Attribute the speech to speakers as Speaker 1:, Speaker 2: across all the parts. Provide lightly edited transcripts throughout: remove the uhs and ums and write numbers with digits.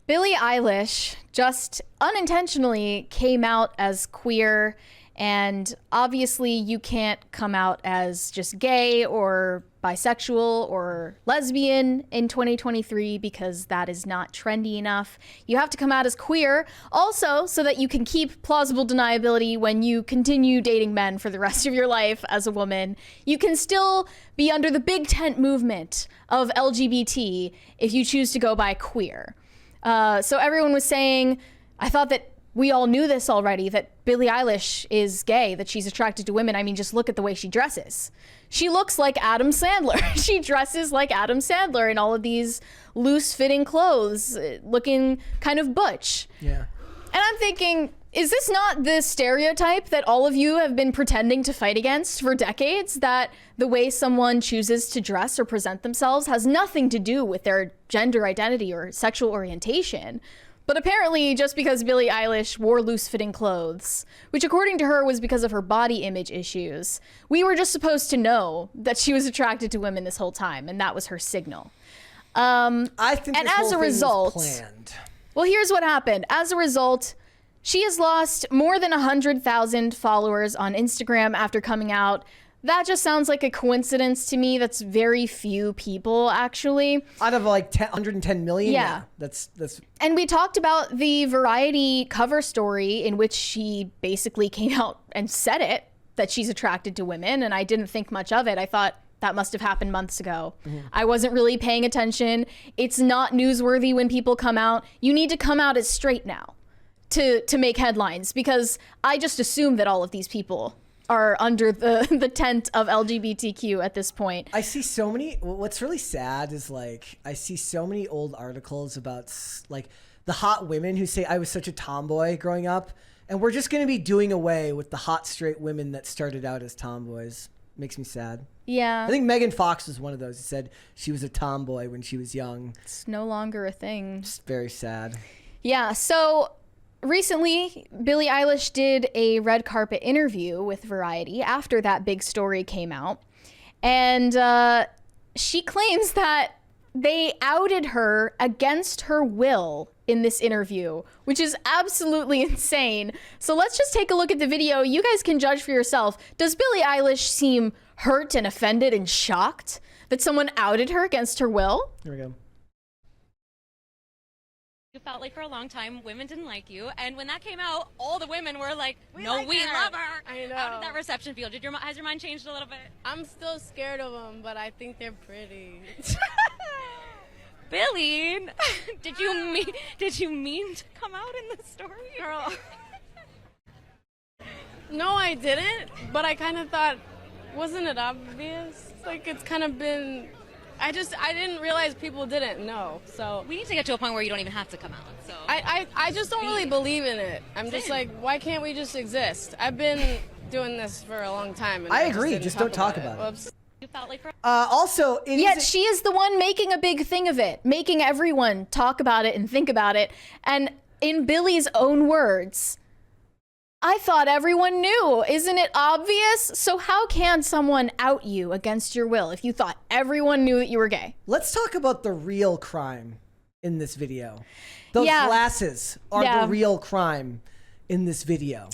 Speaker 1: Billie Eilish just unintentionally came out as queer, and obviously you can't come out as just gay or bisexual or lesbian in 2023 because that is not trendy enough. You have to come out as queer also so that you can keep plausible deniability when you continue dating men for the rest of your life as a woman. You can still be under the big tent movement of LGBT if you choose to go by queer. So everyone was saying, I thought that we all knew this already, that Billie Eilish is gay, that she's attracted to women. I mean, just look at the way she dresses. She looks like Adam Sandler. She dresses like Adam Sandler in all of these loose-fitting clothes, looking kind of butch.
Speaker 2: Yeah.
Speaker 1: And I'm thinking, is this not the stereotype that all of you have been pretending to fight against for decades? That the way someone chooses to dress or present themselves has nothing to do with their gender identity or sexual orientation. But apparently, just because Billie Eilish wore loose-fitting clothes, which according to her was because of her body image issues, we were just supposed to know that she was attracted to women this whole time, and that was her signal.
Speaker 2: I think
Speaker 1: and
Speaker 2: this
Speaker 1: as
Speaker 2: whole
Speaker 1: a
Speaker 2: thing
Speaker 1: result,
Speaker 2: was planned.
Speaker 1: well, here's what happened. As a result, she has lost more than 100,000 followers on Instagram after coming out. That just sounds like a coincidence to me. That's very few people, actually.
Speaker 2: Out of like 110 million?
Speaker 1: Yeah.
Speaker 2: That's.
Speaker 1: And we talked about the Variety cover story in which she basically came out and said it, that she's attracted to women, and I didn't think much of it. I thought that must have happened months ago. I wasn't really paying attention. It's not newsworthy when people come out. You need to come out as straight now to make headlines, because I just assume that all of these people are under the tent of LGBTQ at this point.
Speaker 2: I see so many. What's really sad is like I see so many old articles about like the hot women who say I was such a tomboy growing up, and we're just going to be doing away with the hot straight women that started out as tomboys. Makes me sad.
Speaker 1: Yeah.
Speaker 2: I think Megan Fox was one of those who said she was a tomboy when she was young.
Speaker 1: It's no longer a thing.
Speaker 2: It's very sad.
Speaker 1: Yeah, so recently, Billie Eilish did a red carpet interview with Variety after that big story came out. And she claims that they outed her against her will in this interview, which is absolutely insane. So let's just take a look at the video. You guys can judge for yourself. Does Billie Eilish seem hurt and offended and shocked that someone outed her against her will?
Speaker 2: Here we go.
Speaker 3: You felt like for a long time women didn't like you, and when that came out, all the women were like, "No, we love her."
Speaker 4: I know.
Speaker 3: How did that reception feel? Has your mind changed a little bit?
Speaker 4: I'm still scared of them, but I think they're pretty.
Speaker 3: Billie, did you mean to come out in this story?
Speaker 4: Girl. No, I didn't, but I kind of thought, wasn't it obvious? Like, it's kind of been, I didn't realize people didn't know, so.
Speaker 3: We need to get to a point where you don't even have to come out. So
Speaker 4: I just don't really believe in it. I'm just like, why can't we just exist? I've been doing this for a long time. And
Speaker 2: I
Speaker 4: just
Speaker 2: agree,
Speaker 4: didn't
Speaker 2: just don't talk about it.
Speaker 4: Whoops.
Speaker 3: You felt like for
Speaker 2: Also,
Speaker 1: Yet she is the one making a big thing of it, making everyone talk about it and think about it. And in Billie's own words, I thought everyone knew. Isn't it obvious? So how can someone out you against your will if you thought everyone knew that you were gay?
Speaker 2: Let's talk about the real crime in this video. Those
Speaker 1: Yeah.
Speaker 2: glasses are
Speaker 1: Yeah.
Speaker 2: the real crime in this video.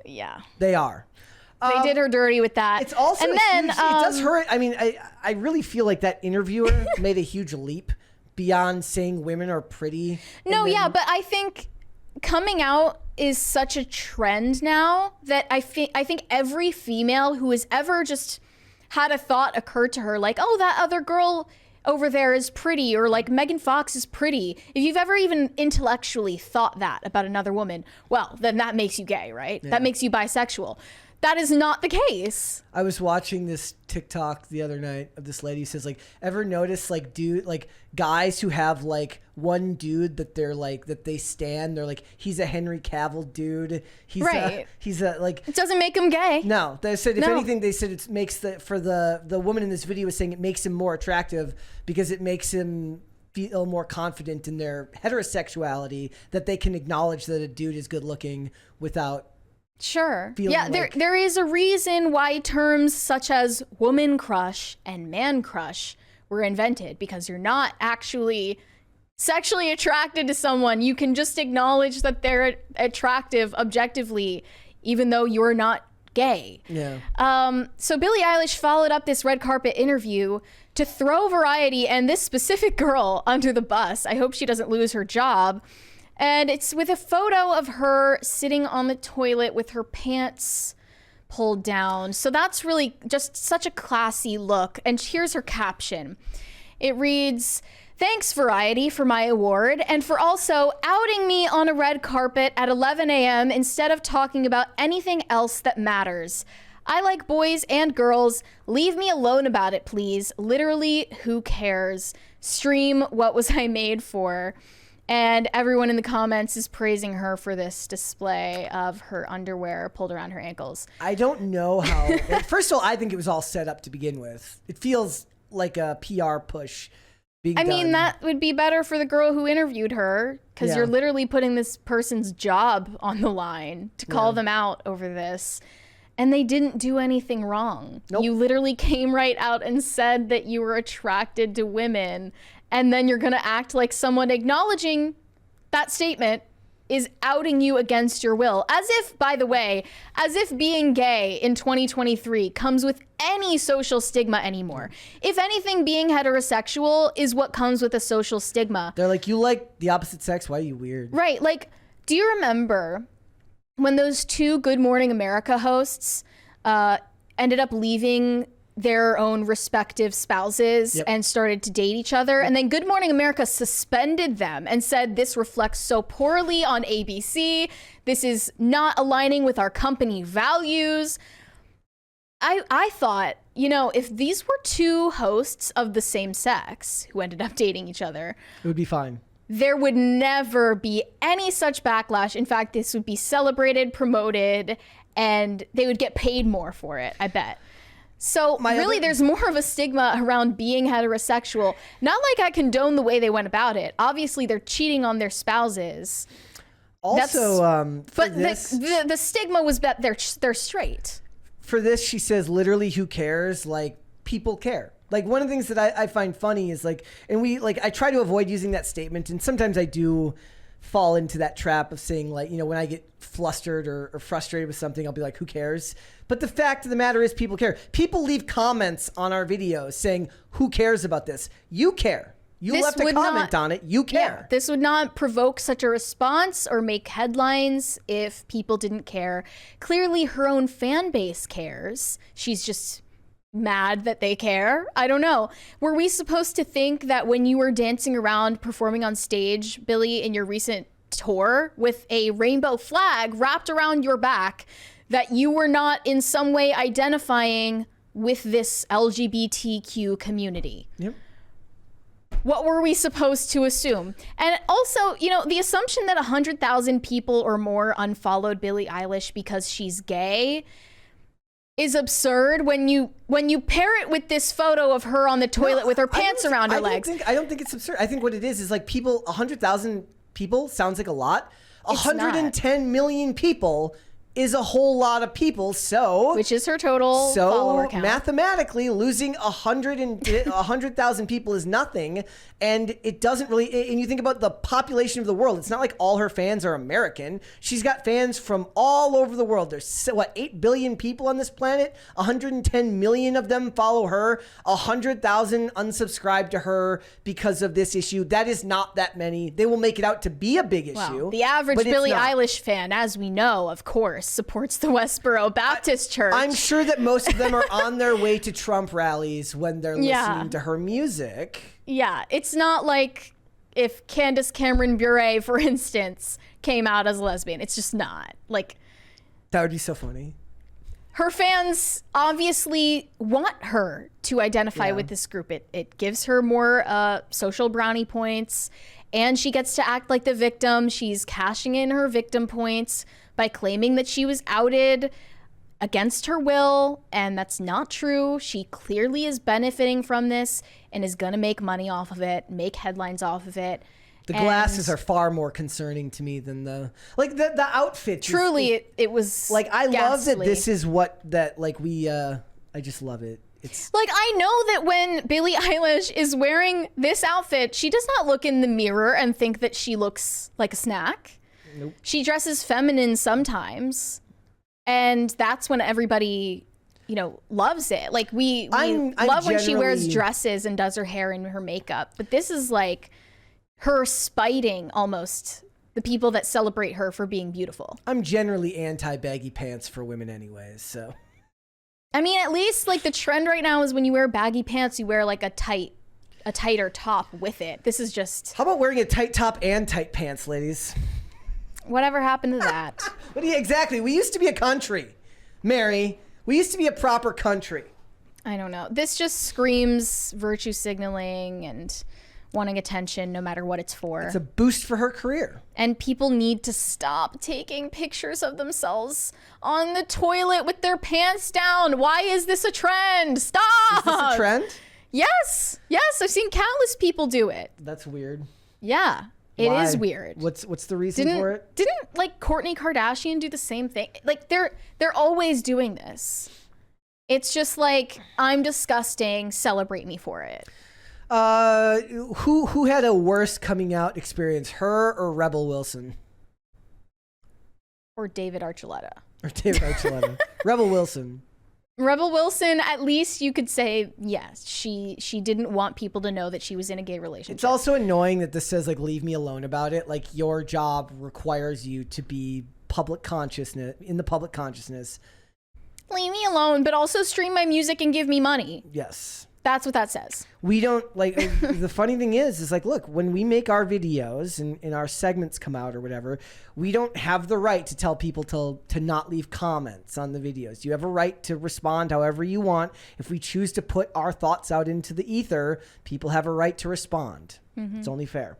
Speaker 1: Yeah.
Speaker 2: They are.
Speaker 1: They did her dirty with that.
Speaker 2: It's also
Speaker 1: and
Speaker 2: a
Speaker 1: then,
Speaker 2: huge, it does hurt. I mean, I really feel like that interviewer made a huge leap beyond saying women are pretty.
Speaker 1: No, yeah, but I think coming out is such a trend now that I think every female who has ever just had a thought occur to her, like, oh, that other girl over there is pretty, or like Megan Fox is pretty. If you've ever even intellectually thought that about another woman, well, then that makes you gay, right?
Speaker 2: Yeah.
Speaker 1: That makes you bisexual. That is not the case.
Speaker 2: I was watching this TikTok the other night of this lady who says, like, ever notice like guys who have like one dude that they're like, that they stand, they're like, he's a Henry Cavill dude. He's
Speaker 1: Right.
Speaker 2: he's a like,
Speaker 1: It doesn't make him gay.
Speaker 2: no, they said, if
Speaker 1: No.
Speaker 2: anything, they said it makes the woman in this video was saying it makes him more attractive because it makes him feel more confident in their heterosexuality, that they can acknowledge that a dude is good looking without.
Speaker 1: Sure.
Speaker 2: Feeling
Speaker 1: Yeah,
Speaker 2: like-
Speaker 1: there is a reason why terms such as woman crush and man crush were invented, because you're not actually sexually attracted to someone, you can just acknowledge that they're attractive objectively, even though you're not gay.
Speaker 2: Yeah.
Speaker 1: So Billie Eilish followed up this red carpet interview to throw Variety and this specific girl under the bus. I hope she doesn't lose her job. And it's with a photo of her sitting on the toilet with her pants pulled down. So that's really just such a classy look. And here's her caption. It reads, "Thanks, Variety, for my award and for also outing me on a red carpet at 11 a.m. instead of talking about anything else that matters. I like boys and girls. Leave me alone about it, please. Literally, who cares? Stream What Was I Made For?" And everyone in the comments is praising her for this display of her underwear pulled around her ankles.
Speaker 2: I don't know how. First of all, I think it was all set up to begin with. It feels like a PR push. I
Speaker 1: mean, that would be better for the girl who interviewed her, because you're literally putting this person's job on the line to call them out over this. And they didn't do anything wrong.
Speaker 2: Nope.
Speaker 1: You literally came right out and said that you were attracted to women. And then you're going to act like someone acknowledging that statement is outing you against your will. As if, by the way, as if being gay in 2023 comes with any social stigma anymore. If anything, being heterosexual is what comes with a social stigma.
Speaker 2: They're like, you like the opposite sex? Why are you weird?
Speaker 1: Right. Like, do you remember when those two Good Morning America hosts ended up leaving their own respective spouses and started to date each other? And then Good Morning America suspended them and said, this reflects so poorly on ABC. This is not aligning with our company values. I thought, you know, if these were two hosts of the same sex who ended up dating each other,
Speaker 2: It would be fine.
Speaker 1: there would never be any such backlash. In fact, this would be celebrated, promoted, and they would get paid more for it, I bet. So really, there's more of a stigma around being heterosexual. Not like I condone the way they went about it. Obviously, they're cheating on their spouses.
Speaker 2: Also,
Speaker 1: But the stigma was that they're straight.
Speaker 2: for this, she says, literally, who cares? Like, people care. Like, one of the things that I find funny is like, and I try to avoid using that statement, and sometimes I do fall into that trap of saying, like, you know, when I get flustered or frustrated with something, I'll be like, who cares? But the fact of the matter is, people care. People leave comments on our videos saying, who cares about this? You care. You left a comment on it. You care.
Speaker 1: Yeah, this would not provoke such a response or make headlines if people didn't care. Clearly, her own fan base cares. She's just mad that they care. I don't know. Were we supposed to think that when you were dancing around performing on stage, Billie, in your recent tour with a rainbow flag wrapped around your back, that you were not in some way identifying with this LGBTQ community?
Speaker 2: Yep.
Speaker 1: What were we supposed to assume? And also, you know, the assumption that 100,000 people or more unfollowed Billie Eilish because she's gay is absurd when you pair it with this photo of her on the toilet with her pants around her legs.
Speaker 2: I don't think it's absurd. I think what it is like, people, 100,000 people sounds like a lot. 110 million people is a whole lot of people, so
Speaker 1: which is her total follower count.
Speaker 2: Mathematically, losing 100,000 people is nothing, and it doesn't really. And you think about the population of the world; it's not like all her fans are American. She's got fans from all over the world. There's 8 billion people on this planet. 110 million of them follow her. 100,000 unsubscribe to her because of this issue. That is not that many. They will make it out to be a big issue.
Speaker 1: The average Billie Eilish fan, as we know, of course, supports the Westboro Baptist Church.
Speaker 2: I'm sure that most of them are on their way to Trump rallies when they're listening to her music.
Speaker 1: Yeah, it's not like if Candace Cameron Bure, for instance, came out as a lesbian. It's just not. Like,
Speaker 2: that would be so funny.
Speaker 1: Her fans obviously want her to identify with this group. It gives her more social brownie points, and she gets to act like the victim. She's cashing in her victim points by claiming that she was outed against her will, and that's not true. She clearly is benefiting from this and is going to make money off of it, make headlines off of it.
Speaker 2: The glasses are far more concerning to me than the outfit.
Speaker 1: Truly, it was
Speaker 2: like, I love that
Speaker 1: ghastly.
Speaker 2: this is what that, like, we I just love it. It's
Speaker 1: Like, I know that when Billie Eilish is wearing this outfit, she does not look in the mirror and think that she looks like a snack.
Speaker 2: Nope.
Speaker 1: She dresses feminine sometimes, and that's when everybody, loves it. Like, we
Speaker 2: I'm
Speaker 1: love when she wears
Speaker 2: generally-
Speaker 1: dresses and does her hair and her makeup. But this is like her spiting almost the people that celebrate her for being beautiful.
Speaker 2: I'm generally anti-baggy pants for women anyways, so.
Speaker 1: I mean, at least like the trend right now is when you wear baggy pants, you wear like a tighter top with it. This is just
Speaker 2: How about wearing a tight top and tight pants, ladies?
Speaker 1: whatever happened to that.
Speaker 2: Exactly. We used to be a country, Mary. We used to be a proper country.
Speaker 1: I don't know. This just screams virtue signaling and wanting attention no matter what it's for.
Speaker 2: It's a boost for her career.
Speaker 1: And people need to stop taking pictures of themselves on the toilet with their pants down. Why is this a trend? Stop!
Speaker 2: Is this a trend?
Speaker 1: Yes. Yes, I've seen countless people do it.
Speaker 2: That's weird.
Speaker 1: Yeah. It is
Speaker 2: Why?
Speaker 1: weird.
Speaker 2: What's the reason for it?
Speaker 1: Didn't like Kourtney Kardashian do the same thing? Like they're always doing this. It's just like, I'm disgusting, celebrate me for it.
Speaker 2: Who had a worse coming out experience, her or Rebel Wilson?
Speaker 1: Or David Archuleta.
Speaker 2: Or David Archuleta. Rebel Wilson.
Speaker 1: Rebel Wilson, at least you could say, yes, she didn't want people to know that she was in a gay relationship.
Speaker 2: It's also annoying that this says, like, leave me alone about it. Like, your job requires you to be in the public consciousness.
Speaker 1: Leave me alone, but also stream my music and give me money.
Speaker 2: Yes.
Speaker 1: That's what that says.
Speaker 2: We don't, like, the funny thing is like, look, when we make our videos and our segments come out or whatever, we don't have the right to tell people to not leave comments on the videos. You have a right to respond however you want. If we choose to put our thoughts out into the ether, people have a right to respond. It's only fair.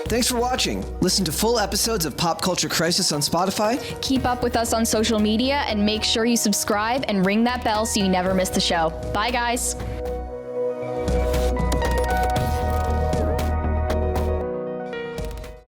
Speaker 2: Thanks for watching. Listen to full episodes of Pop Culture Crisis on Spotify.
Speaker 1: Keep up with us on social media and make sure you subscribe and ring that bell so you never miss the show. Bye, guys.